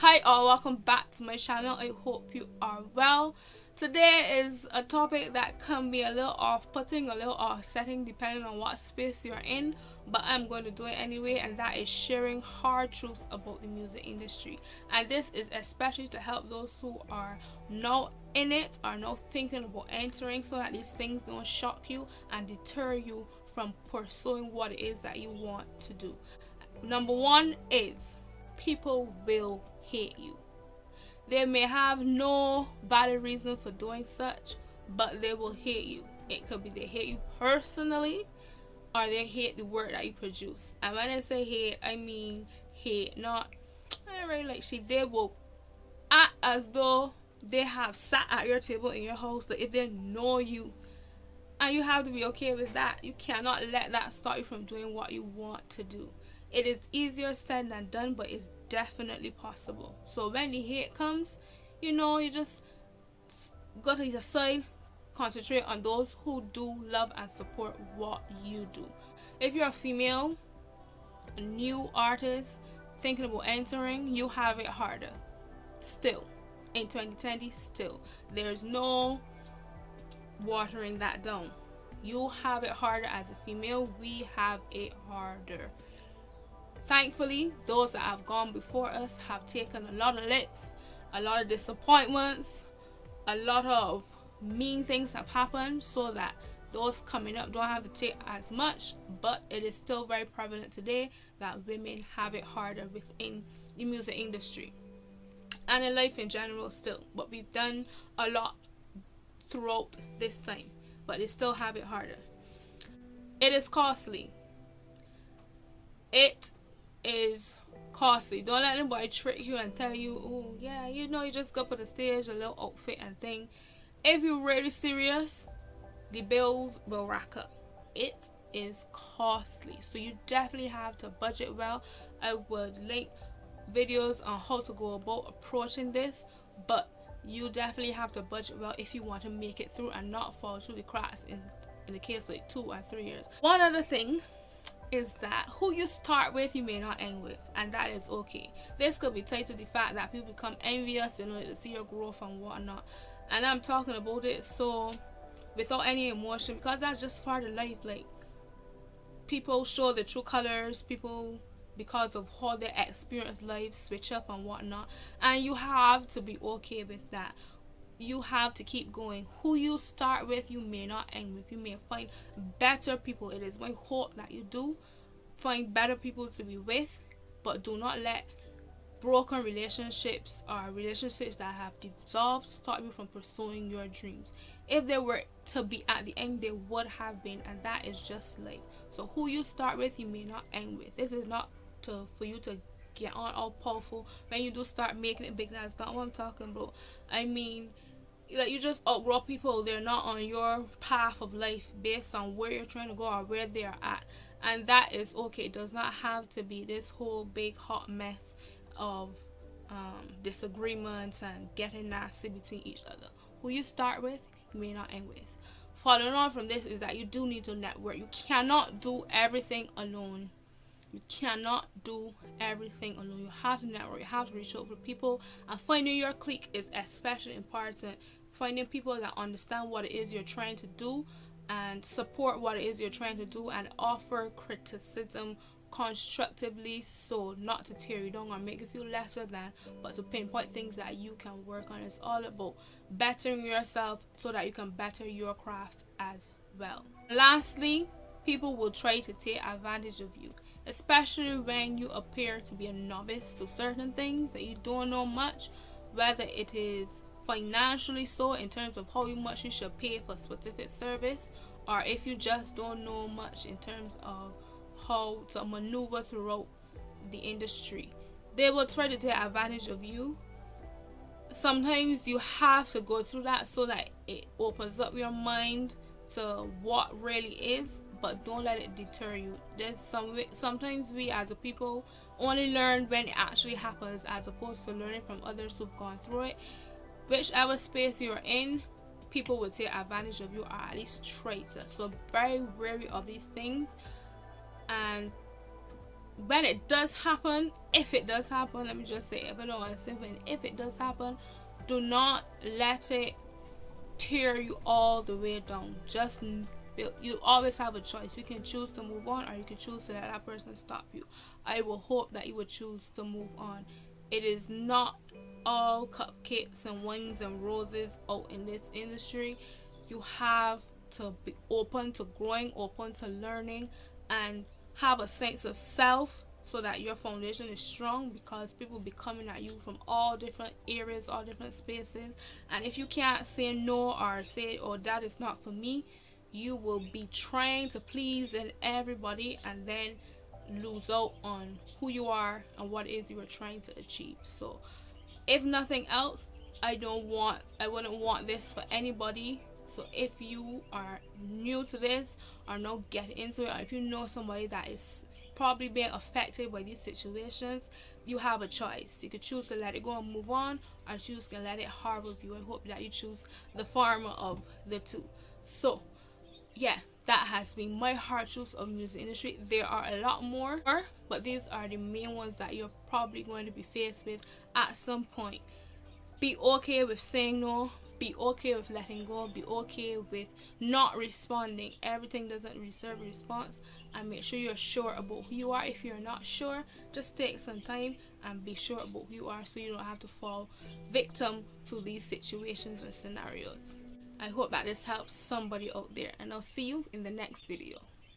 Hi all, welcome back to my channel. I hope you are well. Today is a topic that can be a little off-putting, a little off-setting depending on what space you're in, but I'm going to do it anyway, and that is sharing hard truths about the music industry. And this is especially to help those who are not in it, are not thinking about entering, so that these things don't shock you and deter you from pursuing what it is that you want to do. Number one is people will hate you. They may have no valid reason for doing such, but they will hate you. It could be they hate you personally or they hate the work that you produce. And when I say hate, I mean hate, not I really like she. They will act as though they have sat at your table in your house, that if they know you, and you have to be okay with that. You cannot let that stop you from doing what you want to do. It is easier said than done, but it's definitely possible. So when the hate comes, you just go to the side, concentrate on those who do love and support what you do. If you're a female, a new artist thinking about entering, you have it harder. Still, in 2020, still. There's no watering that down. You have it harder as a female. We have it harder. Thankfully, those that have gone before us have taken a lot of licks, a lot of disappointments, a lot of mean things have happened, so that those coming up don't have to take as much. But it is still very prevalent today that women have it harder within the music industry and in life in general still. But we've done a lot throughout this time, but they still have it harder. It is costly. It is costly. Don't let anybody trick you and tell you, oh yeah, you just go up on the stage, a little outfit and thing. If you're really serious, the bills will rack up. It is costly, so you definitely have to budget well. I would link videos on how to go about approaching this, but you definitely have to budget well if you want to make it through and not fall through the cracks in the case like 2 and 3 years. One other thing is that who you start with, you may not end with, and that is okay. This could be tied to the fact that people become envious, to see your growth and whatnot. And I'm talking about it so without any emotion, because that's just part of life. Like, people show the true colors, people, because of how they experience life, switch up and whatnot, and you have to be okay with that. You have to keep going. Who you start with, you may not end with. You may find better people. It is my hope that you do find better people to be with, but do not let broken relationships or relationships that have dissolved stop you from pursuing your dreams. If they were to be at the end, they would have been, and that is just life. So who you start with, you may not end with. This is not for you to get on all powerful when you do start making it big. That's not what I'm talking about. I mean, like, you just outgrow people. They're not on your path of life based on where you're trying to go or where they are at, and that is okay. It does not have to be this whole big hot mess of disagreements and getting nasty between each other. Who you start with, you may not end with. Following on from this is that you do need to network. You cannot do everything alone. You cannot do everything alone. You have to network. You have to reach out for people, and finding your clique is especially important. Finding people that understand what it is you're trying to do and support what it is you're trying to do, and offer criticism constructively, so not to tear you down or make you feel lesser than, but to pinpoint things that you can work on. It's all about bettering yourself so that you can better your craft as well. Lastly, people will try to take advantage of you, especially when you appear to be a novice to certain things, that you don't know much, whether it is financially, so in terms of how much you should pay for specific service, or if you just don't know much in terms of how to maneuver throughout the industry. They will try to take advantage of you. Sometimes you have to go through that so that it opens up your mind to what really is, but don't let it deter you. Sometimes we as a people only learn when it actually happens, as opposed to learning from others who've gone through it. Whichever space you're in, people will take advantage of you, or at least try to. So very wary of these things, and when it does happen, if it does happen, let me just say, if I don't want to say when, if it does happen, do not let it tear you all the way down. Just you always have a choice. You can choose to move on, or you can choose to let that person stop you. I will hope that you would choose to move on. It is not all cupcakes and wines and roses out in this industry. You have to be open to growing, open to learning, and have a sense of self so that your foundation is strong, because people will be coming at you from all different areas, all different spaces. And if you can't say no, or say, oh, that is not for me, you will be trying to please everybody, and then lose out on who you are and what it is you are trying to achieve. So if nothing else, I wouldn't want this for anybody. So if you are new to this, or now get into it, or if you know somebody that is probably being affected by these situations, you have a choice. You could choose to let it go and move on, or choose to let it harbor you. I hope that you choose the former of the two. So yeah, that has been my hard truths of music industry. There are a lot more, but these are the main ones that you're probably going to be faced with at some point. Be okay with saying no. Be okay with letting go. Be okay with not responding. Everything doesn't deserve a response. And make sure you're sure about who you are. If you're not sure, just take some time and be sure about who you are, so you don't have to fall victim to these situations and scenarios. I hope that this helps somebody out there, and I'll see you in the next video.